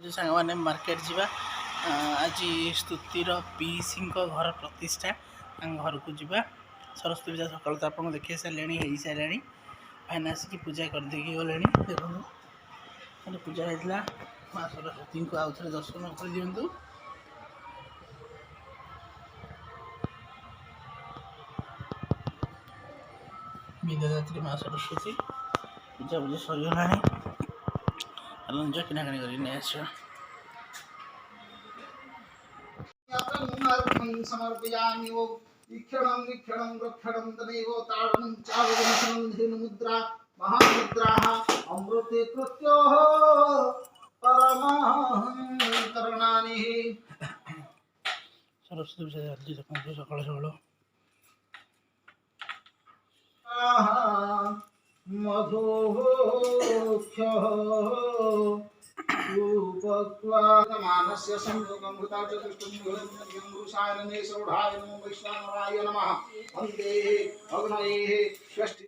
सांग मैंने मार्केट जावा आज स्तुतिर पीसी घर प्रतिष्ठा घर को जावा सरस्वती पूजा सकाल तो आपको देखिए सारे हो सारे भाईना आसिक पूजा करदे गले देखो पूजा होता माँ सरस्वती को आउ थे दर्शन कर दिंतु। विद्यादात्री माँ सरस्वती पूजा पूजा सरीगला लंज किणाकिणी कर नहीं आस समर्पयामि ओम ईक्षणं वीक्षणं रक्षणं तदेव ताडनं चावगमनं धेनुमुद्रा महामुद्राः अमृते कृत्योः परमं करुणानि सरस्वती पूजा जल्दी सकाल सकाल मधुक्षः मानस्य संयोगं भूता च दुष्टं गुरुसायने सौढाय नमो वैष्णवाय नमः वन्दे अग्नये षष्ठी।